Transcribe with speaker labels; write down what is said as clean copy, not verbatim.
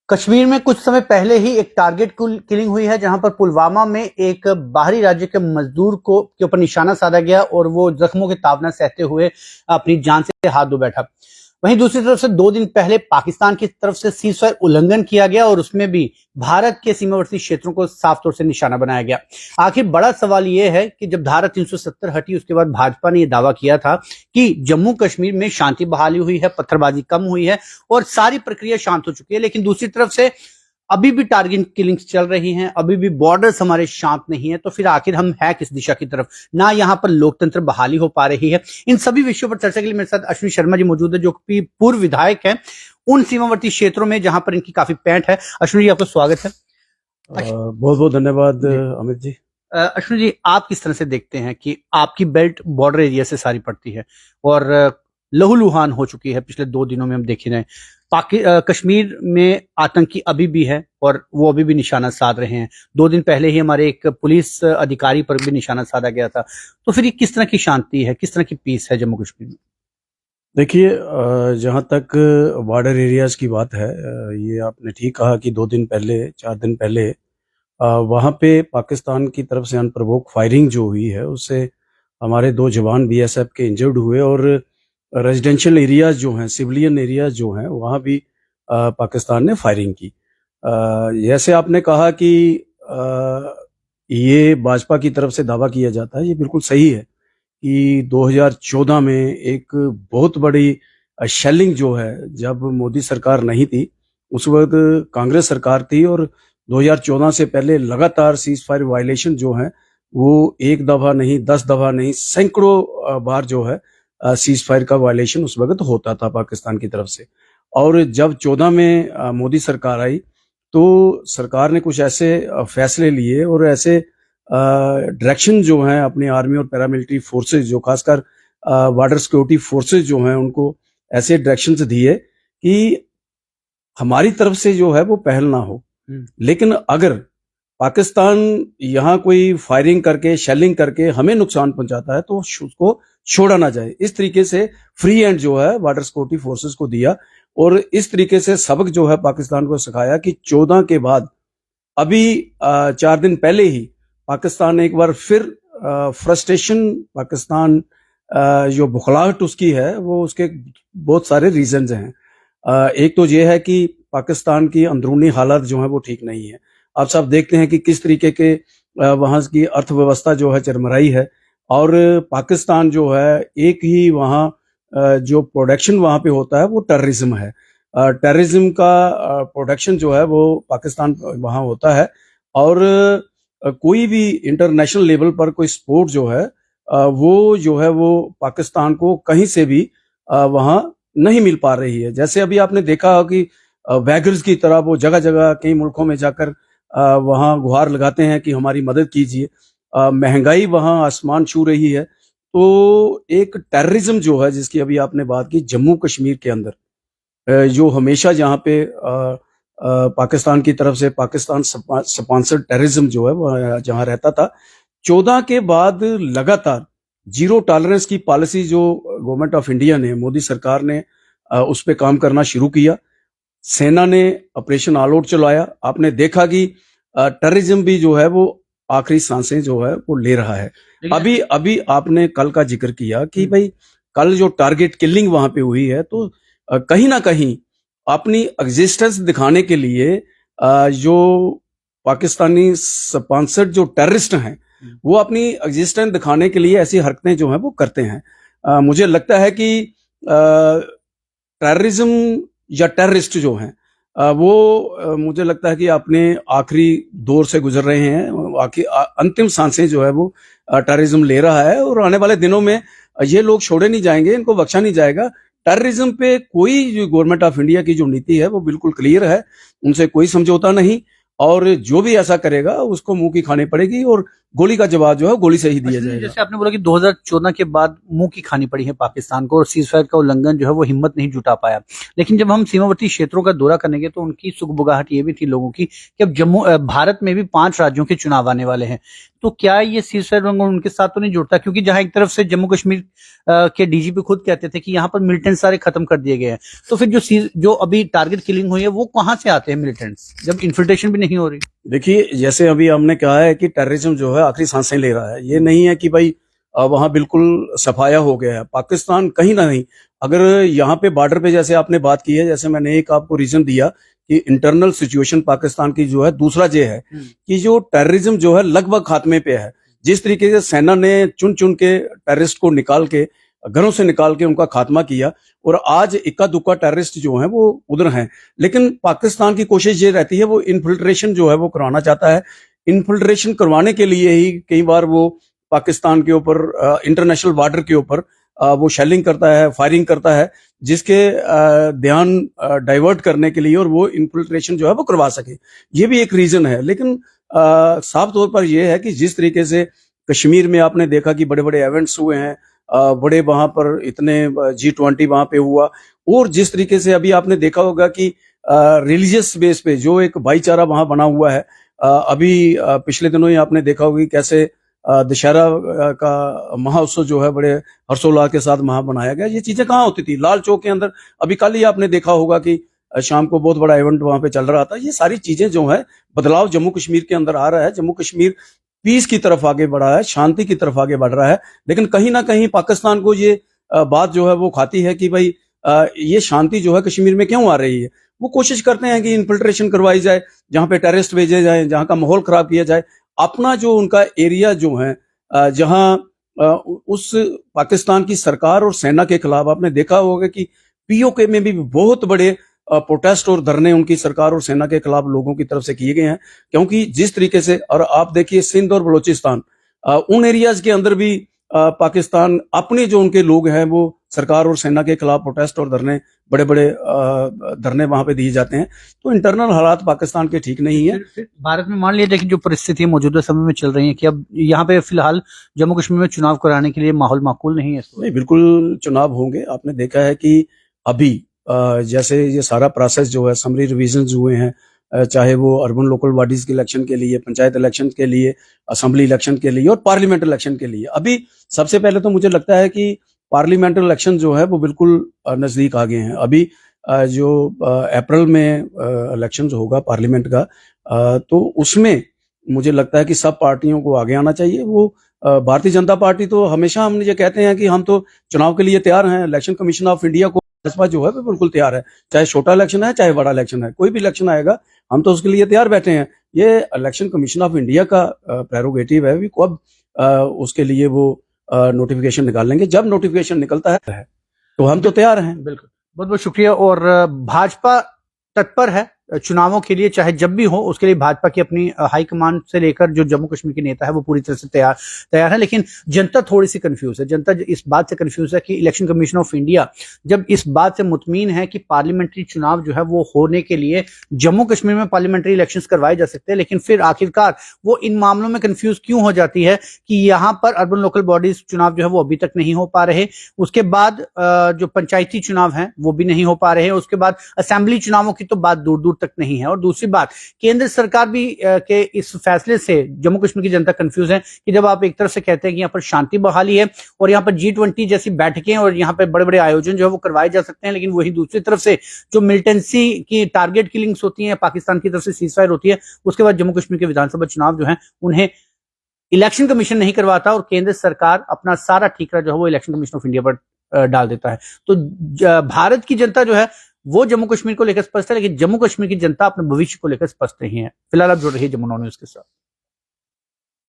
Speaker 1: कश्मीर में कुछ समय पहले ही एक टारगेट किलिंग हुई है, जहां पर पुलवामा में एक बाहरी राज्य के मजदूर को के ऊपर निशाना साधा गया और वो जख्मों की ताबना सहते हुए अपनी जान से हाथ धो बैठा। वहीं दूसरी तरफ से 2 दिन पहले पाकिस्तान की तरफ से सीजफायर उल्लंघन किया गया और उसमें भी भारत के सीमावर्ती क्षेत्रों को साफ तौर से निशाना बनाया गया। आखिर बड़ा सवाल यह है कि जब धारा 370 हटी, उसके बाद भाजपा ने यह दावा किया था कि जम्मू कश्मीर में शांति बहाली हुई है, पत्थरबाजी कम हुई है और सारी प्रक्रिया शांत हो चुकी है। लेकिन दूसरी तरफ से अभी भी टारगेट किलिंग्स चल रही हैं, अभी भी बॉर्डर्स हमारे शांत नहीं है। तो फिर आखिर हम है किस दिशा की तरफ? ना यहाँ पर लोकतंत्र बहाली हो पा रही है। इन सभी विषयों पर चर्चा के लिए मेरे साथ अश्विनी शर्मा जी मौजूद है, जो कि पूर्व विधायक हैं उन सीमावर्ती क्षेत्रों में जहां पर इनकी काफी पैंठ है। अश्विनी जी, आपका स्वागत है।
Speaker 2: बहुत बहुत धन्यवाद अमित जी।
Speaker 1: अश्विनी जी, आप किस तरह से देखते हैं कि आपकी बेल्ट बॉर्डर एरिया से सारी पड़ती है और लहूलुहान हो चुकी है पिछले 2 दिनों में, हम देख रहे हैं कश्मीर में आतंकी अभी भी है और वो अभी भी निशाना साध रहे हैं। 2 दिन पहले ही हमारे एक पुलिस अधिकारी पर भी निशाना साधा गया था। तो फिर ये किस तरह की शांति है, किस तरह की पीस है जम्मू कश्मीर में?
Speaker 2: देखिए, जहाँ तक बॉर्डर एरियाज की बात है, ये आपने ठीक कहा कि 2 दिन पहले 4 दिन पहले वहाँ पे पाकिस्तान की तरफ से अनप्रवोक फायरिंग जो हुई है, उससे हमारे 2 जवान बीएसएफ के इंजर्ड हुए और रेजिडेंशियल एरियाज जो हैं, सिविलियन एरियाज जो हैं, वहाँ भी पाकिस्तान ने फायरिंग की। जैसे आपने कहा कि ये भाजपा की तरफ से दावा किया जाता है, ये बिल्कुल सही है कि 2014 में एक बहुत बड़ी शेलिंग जो है, जब मोदी सरकार नहीं थी, उस वक्त कांग्रेस सरकार थी और 2014 से पहले लगातार सीज फायर वायलेशन जो है वो एक दफा नहीं, 10 दफा नहीं, सैकड़ों बार जो है सीज फायर का वायलेशन उस वक्त होता था पाकिस्तान की तरफ से। और जब 14 में मोदी सरकार आई तो सरकार ने कुछ ऐसे फैसले लिए और ऐसे डायरेक्शन जो हैं अपनी आर्मी और पैरामिलिट्री फोर्सेज, जो खासकर बॉर्डर सिक्योरिटी फोर्सेज जो हैं, उनको ऐसे डायरेक्शंस दिए कि हमारी तरफ से जो है वो पहल ना हो, लेकिन अगर पाकिस्तान यहाँ कोई फायरिंग करके, शेलिंग करके हमें नुकसान पहुंचाता है तो उसको छोड़ा ना जाए। इस तरीके से फ्री हैंड जो है बॉर्डर सिक्योरिटी फोर्सेस को दिया और इस तरीके से सबक जो है पाकिस्तान को सिखाया कि 14 के बाद अभी 4 दिन पहले ही पाकिस्तान ने एक बार फिर फ्रस्ट्रेशन, पाकिस्तान जो बुखलाहट उसकी है, वो उसके बहुत सारे रीजंस हैं। एक तो ये है कि पाकिस्तान की अंदरूनी हालत जो है वो ठीक नहीं है। आप सब देखते हैं कि किस तरीके के वहाँ की अर्थव्यवस्था जो है चरमराई है और पाकिस्तान जो है एक ही वहाँ जो प्रोडक्शन वहाँ पे होता है वो टेररिज्म है। टेररिज्म का प्रोडक्शन जो है वो पाकिस्तान वहाँ होता है और कोई भी इंटरनेशनल लेवल पर कोई स्पोर्ट जो है वो जो है वो पाकिस्तान को कहीं से भी वहाँ नहीं मिल पा रही है। जैसे अभी आपने देखा कि वैगर्स की तरह वो जगह जगह कई मुल्कों में जाकर वहाँ गुहार लगाते हैं कि हमारी मदद कीजिए। महंगाई वहाँ आसमान छू रही है। तो एक टेररिज्म जो है, जिसकी अभी आपने बात की, जम्मू कश्मीर के अंदर जो हमेशा जहाँ पे पाकिस्तान की तरफ से पाकिस्तान स्पॉन्सर्ड टेररिज्म जो है वो जहाँ रहता था, 14 के बाद लगातार जीरो टॉलरेंस की पॉलिसी जो गवर्नमेंट ऑफ इंडिया ने, मोदी सरकार ने उस पर काम करना शुरू किया। सेना ने ऑपरेशन ऑल आउट चलाया। आपने देखा कि टेररिज्म भी जो है वो आखिरी सांसें जो है वो ले रहा है। अभी आपने कल का जिक्र किया कि भाई कल जो टारगेट किलिंग वहां पे हुई है, तो कहीं ना कहीं अपनी एग्जिस्टेंस दिखाने के लिए जो पाकिस्तानी स्पॉन्सर्ड जो टेररिस्ट हैं, वो अपनी एग्जिस्टेंस दिखाने के लिए ऐसी हरकतें जो हैं वो करते हैं। मुझे लगता है कि टेररिज्म या टेररिस्ट जो हैं वो मुझे लगता है कि अपने आखिरी दौर से गुजर रहे हैं। अंतिम सांसें जो है वो टेररिज्म ले रहा है और आने वाले दिनों में ये लोग छोड़े नहीं जाएंगे, इनको बख्शा नहीं जाएगा। टेररिज्म पे कोई जो गवर्नमेंट ऑफ इंडिया की जो नीति है वो बिल्कुल क्लियर है, उनसे कोई समझौता नहीं। और जो भी ऐसा करेगा उसको मुंह की खानी पड़ेगी और गोली का जवाब जो है गोली से ही दिया जाएगा।
Speaker 1: जैसे आपने बोला कि 2014 के बाद मुंह की खानी पड़ी है पाकिस्तान को और सीजफायर का उल्लंघन जो है वो हिम्मत नहीं जुटा पाया, लेकिन जब हम सीमावर्ती क्षेत्रों का दौरा करेंगे तो उनकी सुगबुगाहट ये भी थी लोगों की कि अब भारत में भी 5 राज्यों के चुनाव आने वाले हैं, तो क्या ये सीजफायर उल्लंघन उनके साथ तो नहीं जुड़ता? क्योंकि जहां एक तरफ से जम्मू कश्मीर के डीजीपी खुद कहते थे कि यहाँ पर मिलिटेंट सारे खत्म कर दिए गए हैं, तो फिर जो अभी टारगेट किलिंग हुई है वो कहाँ से आते हैं मिलिटेंट्स, जब इन्फिल्ट्रेशन भी नहीं हो रही?
Speaker 2: देखिए, जैसे अभी हमने कहा है कि टेररिज्म जो है आखिरी सांसें ले रहा है, ये नहीं है कि भाई वहां बिल्कुल सफाया हो गया है। पाकिस्तान कहीं ना कहीं, अगर यहाँ पे बॉर्डर पे जैसे आपने बात की है, जैसे मैंने एक आपको रीजन दिया कि इंटरनल सिचुएशन पाकिस्तान की जो है, दूसरा ये है कि जो टेररिज्म जो है लगभग खात्मे पे है। जिस तरीके से सेना ने चुन चुन के टेररिस्ट को निकाल के, घरों से निकाल के उनका खात्मा किया, और आज इक्का दुक्का टेररिस्ट जो हैं वो उधर हैं, लेकिन पाकिस्तान की कोशिश ये रहती है, वो इन्फिल्ट्रेशन जो है वो करवाना चाहता है। इन्फिल्ट्रेशन करवाने के लिए ही कई बार वो पाकिस्तान के ऊपर, इंटरनेशनल बॉर्डर के ऊपर वो शेलिंग करता है, फायरिंग करता है, जिसके ध्यान डाइवर्ट करने के लिए और वो इन्फिल्ट्रेशन जो है वो करवा सके। ये भी एक रीजन है। लेकिन साफ तौर पर यह है कि जिस तरीके से कश्मीर में आपने देखा कि बड़े बड़े इवेंट्स हुए हैं, बड़े वहां पर इतने G20 वहां पे हुआ, और जिस तरीके से अभी आपने देखा होगा कि रिलीजियस बेस पे जो एक भाईचारा वहां बना हुआ है, अभी पिछले दिनों ही आपने देखा होगा कैसे दशहरा का महोत्सव जो है बड़े हर्षोल्लास के साथ वहां बनाया गया। ये चीजें कहाँ होती थी? लाल चौक के अंदर अभी कल ही आपने देखा होगा कि शाम को बहुत बड़ा इवेंट वहां पे चल रहा था। ये सारी चीजें जो है, बदलाव जम्मू कश्मीर के अंदर आ रहा है। जम्मू कश्मीर पीस की तरफ आगे बढ़ा है, शांति की तरफ आगे बढ़ रहा है। लेकिन कहीं ना कहीं पाकिस्तान को ये बात जो है वो खाती है कि भाई ये शांति जो है कश्मीर में क्यों आ रही है। वो कोशिश करते हैं कि इन्फिल्ट्रेशन करवाई जाए, जहां पे टेररिस्ट भेजे जाए, जहां का माहौल खराब किया जाए। अपना जो उनका एरिया जो है, जहां उस पाकिस्तान की सरकार और सेना के खिलाफ आपने देखा होगा कि पीओके में भी बहुत बड़े प्रोटेस्ट और धरने उनकी सरकार और सेना के खिलाफ लोगों की तरफ से किए गए हैं। क्योंकि जिस तरीके से, और आप देखिए सिंध और बलूचिस्तान, उन एरियाज के अंदर भी पाकिस्तान अपने जो उनके लोग हैं वो सरकार और सेना के खिलाफ प्रोटेस्ट और धरने, बड़े बड़े धरने वहां पे दिए जाते हैं। तो इंटरनल हालात पाकिस्तान के ठीक नहीं है।
Speaker 1: फिर भारत में मान लीजिए कि जो परिस्थिति मौजूदा समय में चल रही है कि अब यहाँ पे फिलहाल जम्मू कश्मीर में चुनाव कराने के लिए माहौल माकूल नहीं है?
Speaker 2: नहीं, बिल्कुल चुनाव होंगे। आपने देखा है कि अभी जैसे ये सारा प्रोसेस जो है, समरी रिविजन हुए हैं, चाहे वो अर्बन लोकल बॉडीज के इलेक्शन के लिए, पंचायत इलेक्शन के लिए, असेंबली इलेक्शन के लिए और पार्लियामेंट इलेक्शन के लिए। अभी सबसे पहले तो मुझे लगता है कि पार्लियामेंट इलेक्शन जो है वो बिल्कुल नजदीक आ गए हैं। अभी जो अप्रैल में इलेक्शन होगा पार्लियामेंट का, तो उसमें मुझे लगता है कि सब पार्टियों को आगे आना चाहिए। वो भारतीय जनता पार्टी तो हमेशा हम ये कहते हैं कि हम तो चुनाव के लिए तैयार हैं। इलेक्शन कमीशन ऑफ इंडिया को भाजपा जो है वो बिल्कुल तैयार है, चाहे छोटा इलेक्शन है चाहे बड़ा इलेक्शन है, कोई भी इलेक्शन आएगा हम तो उसके लिए तैयार बैठे हैं। ये इलेक्शन कमीशन ऑफ इंडिया का प्रेरोगेटिव है, भी कब उसके लिए वो नोटिफिकेशन निकाल लेंगे। जब नोटिफिकेशन निकलता है तो हम तो तैयार हैं।
Speaker 1: बिल्कुल, बहुत बहुत शुक्रिया। और भाजपा तत्पर है चुनावों के लिए, चाहे जब भी हो उसके लिए भाजपा की अपनी हाईकमान से लेकर जो जम्मू कश्मीर के नेता है वो पूरी तरह से तैयार है। लेकिन जनता थोड़ी सी कंफ्यूज है। जनता इस बात से कंफ्यूज है कि इलेक्शन कमीशन ऑफ इंडिया जब इस बात से मुतमीन है कि पार्लियामेंट्री चुनाव जो है वो होने के लिए जम्मू कश्मीर में पार्लियामेंट्री इलेक्शंस करवाए जा सकते हैं, लेकिन फिर आखिरकार वो इन मामलों में कंफ्यूज क्यों हो जाती है कि यहाँ पर अर्बन लोकल बॉडीज चुनाव जो है वो अभी तक नहीं हो पा रहे, उसके बाद जो पंचायती चुनाव है वो भी नहीं हो पा रहे, उसके बाद असेंबली चुनावों की तो बात दूर दूर तक नहीं है। और दूसरी बात, केंद्र सरकार भी के इस फैसले से जम्मू कश्मीर की जनता कंफ्यूज है कि जब आप एक तरफ से कहते हैं कि यहाँ पर शांति बहाली है और यहाँ पर G20 जैसी बैठकें और यहाँ पर बड़े बड़े आयोजन जो है वो करवाए जा सकते हैं, लेकिन वही दूसरी तरफ से जो मिलिटेंसी की टारगेट किलिंग्स होती हैं, पाकिस्तान की तरफ से सीजफायर होती है, उसके बाद जम्मू कश्मीर के विधानसभा चुनाव जो है उन्हें इलेक्शन कमीशन नहीं करवाता और केंद्र सरकार अपना सारा ठीकरा जो है वो इलेक्शन कमीशन ऑफ इंडिया पर डाल देता है। तो भारत की जनता जो है वो जम्मू कश्मीर को लेकर स्पष्ट है, लेकिन जम्मू कश्मीर की जनता अपने भविष्य को लेकर स्पष्ट नहीं है। फिलहाल आप जुड़ रही है जमुना न्यूज के साथ।